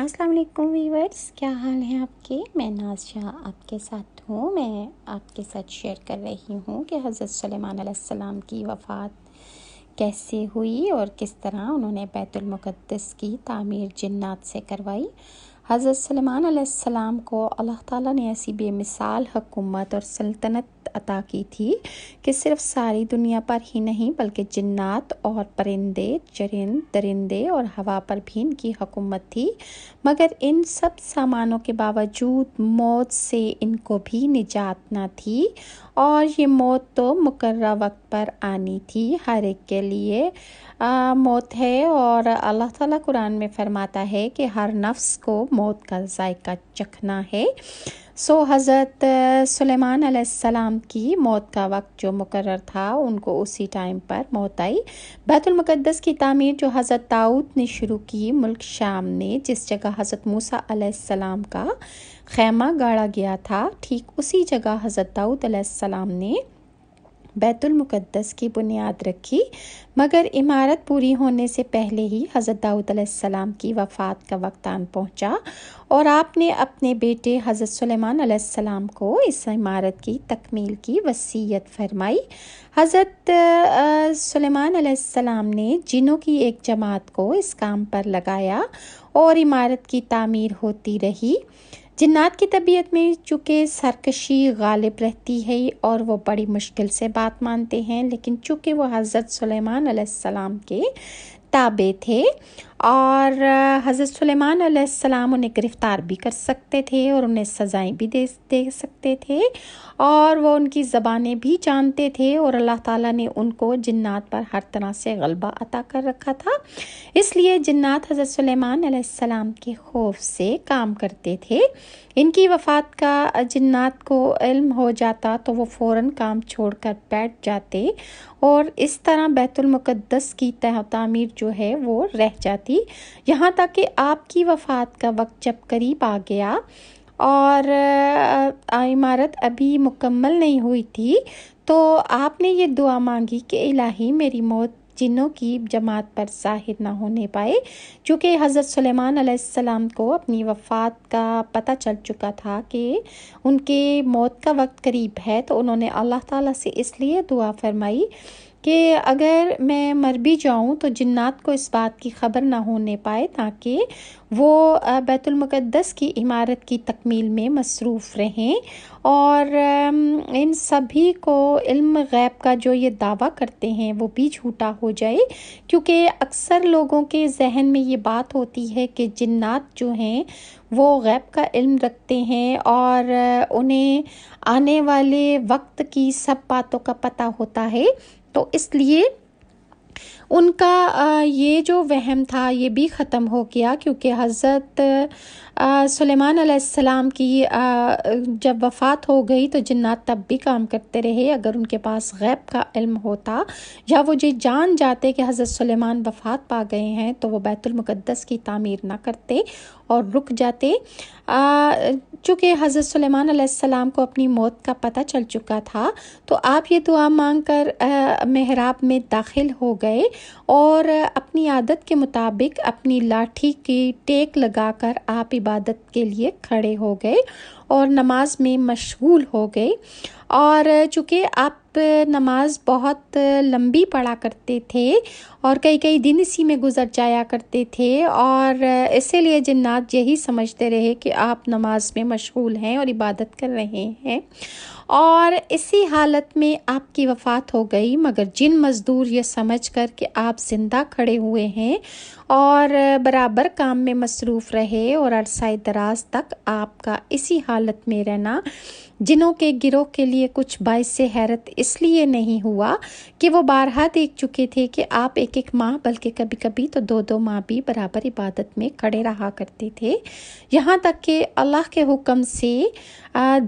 السلام علیکم ویورز، کیا حال ہے آپ کے؟ میں ناز شاہ آپ کے ساتھ ہوں۔ میں آپ کے ساتھ شیئر کر رہی ہوں کہ حضرت سلیمان علیہ السلام کی وفات کیسے ہوئی اور کس طرح انہوں نے بیت المقدس کی تعمیر جنات سے کروائی۔ حضرت سلیمان علیہ السلام کو اللہ تعالیٰ نے ایسی بے مثال حکومت اور سلطنت عطا کی تھی کہ صرف ساری دنیا پر ہی نہیں بلکہ جنات اور پرندے، چرند، درندے اور ہوا پر بھی ان کی حکومت تھی، مگر ان سب سامانوں کے باوجود موت سے ان کو بھی نجات نہ تھی، اور یہ موت تو مقررہ وقت پر آنی تھی۔ ہر ایک کے لیے موت ہے، اور اللہ تعالیٰ قرآن میں فرماتا ہے کہ ہر نفس کو موت کا ذائقہ چکھنا ہے۔ حضرت سلیمان علیہ السلام کی موت کا وقت جو مقرر تھا، ان کو اسی ٹائم پر موت آئی۔ بیت المقدس کی تعمیر جو حضرت داؤد نے شروع کی ملک شام نے، جس جگہ حضرت موسیٰ علیہ السلام کا خیمہ گاڑا گیا تھا، ٹھیک اسی جگہ حضرت داؤد علیہ السلام نے بیت المقدس کی بنیاد رکھی، مگر عمارت پوری ہونے سے پہلے ہی حضرت داؤد علیہ السلام کی وفات کا وقت آن پہنچا، اور آپ نے اپنے بیٹے حضرت سلیمان علیہ السلام کو اس عمارت کی تکمیل کی وصیت فرمائی۔ حضرت سلیمان علیہ السلام نے جنوں کی ایک جماعت کو اس کام پر لگایا اور عمارت کی تعمیر ہوتی رہی۔ جنات کی طبیعت میں چونکہ سرکشی غالب رہتی ہے اور وہ بڑی مشکل سے بات مانتے ہیں، لیکن چونکہ وہ حضرت سلیمان علیہ السلام کے تابع تھے، اور حضرت سلیمان علیہ السلام انہیں گرفتار بھی کر سکتے تھے اور انہیں سزائیں بھی دے سکتے تھے، اور وہ ان کی زبانیں بھی جانتے تھے، اور اللہ تعالیٰ نے ان کو جنات پر ہر طرح سے غلبہ عطا کر رکھا تھا۔ اس لیے جنات حضرت سلیمان علیہ السلام کے خوف سے کام کرتے تھے۔ ان کی وفات کا جنات کو علم ہو جاتا تو وہ فوراً کام چھوڑ کر بیٹھ جاتے، اور اس طرح بیت المقدس کی تعمیر جو ہے وہ رہ جاتی، یہاں تک کہ آپ کی وفات کا وقت جب قریب آ گیا اور عمارت ابھی مکمل نہیں ہوئی تھی، تو آپ نے یہ دعا مانگی کہ الہی میری موت جنوں کی جماعت پر ظاہر نہ ہونے پائے۔ چونکہ حضرت سلیمان علیہ السلام کو اپنی وفات کا پتہ چل چکا تھا کہ ان کے موت کا وقت قریب ہے، تو انہوں نے اللہ تعالیٰ سے اس لیے دعا فرمائی کہ اگر میں مر بھی جاؤں تو جنات کو اس بات کی خبر نہ ہونے پائے، تاکہ وہ بیت المقدس کی عمارت کی تکمیل میں مصروف رہیں، اور ان سبھی کو علم غیب کا جو یہ دعویٰ کرتے ہیں وہ بھی جھوٹا ہو جائے، کیونکہ اکثر لوگوں کے ذہن میں یہ بات ہوتی ہے کہ جنات جو ہیں وہ غیب کا علم رکھتے ہیں اور انہیں آنے والے وقت کی سب باتوں کا پتہ ہوتا ہے، تو اس لیے ان کا یہ جو وہم تھا یہ بھی ختم ہو گیا، کیونکہ حضرت سلیمان علیہ السلام کی جب وفات ہو گئی تو جنات تب بھی کام کرتے رہے۔ اگر ان کے پاس غیب کا علم ہوتا یا وہ جان جاتے کہ حضرت سلیمان وفات پا گئے ہیں، تو وہ بیت المقدس کی تعمیر نہ کرتے اور رک جاتے۔ چونکہ حضرت سلیمان علیہ السلام کو اپنی موت کا پتہ چل چکا تھا، تو آپ یہ دعا مانگ کر محراب میں داخل ہو گئے، اور اپنی عادت کے مطابق اپنی لاٹھی کی ٹیک لگا کر آپ عبادت کے لیے کھڑے ہو گئے اور نماز میں مشغول ہو گئے۔ اور چونکہ آپ نماز بہت لمبی پڑھا کرتے تھے اور کئی دن اسی میں گزر جایا کرتے تھے، اور اسی لیے جنات یہی سمجھتے رہے کہ آپ نماز میں مشغول ہیں اور عبادت کر رہے ہیں، اور اسی حالت میں آپ کی وفات ہو گئی۔ مگر جن مزدور یہ سمجھ کر کہ آپ زندہ کھڑے ہوئے ہیں اور برابر کام میں مصروف رہے، اور عرصہ دراز تک آپ کا اسی حالت میں رہنا جنوں کے گروہ کے لیے کچھ باعث حیرت اس لیے نہیں ہوا کہ وہ بارہا دیکھ چکے تھے کہ آپ ایک ماہ بلکہ کبھی کبھی تو 2 ماہ بھی برابر عبادت میں کھڑے رہا کرتے تھے، یہاں تک کہ اللہ کے حکم سے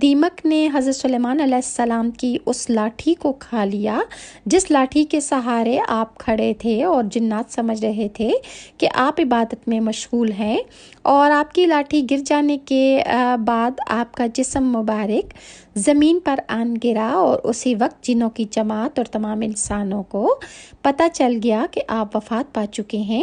دیمک نے حضرت سلیمان علیہ السلام کی اس لاٹھی کو کھا لیا جس لاٹھی کے سہارے آپ کھڑے تھے، اور جنات سمجھ رہے تھے کہ آپ عبادت میں مشغول ہیں، اور آپ کی لاٹھی گر جانے کے بعد آپ کا جسم مبارک زمین پر آن گرا، اور اسی وقت جنوں کی جماعت اور تمام انسانوں کو پتہ چل گیا کہ آپ وفات پا چکے ہیں۔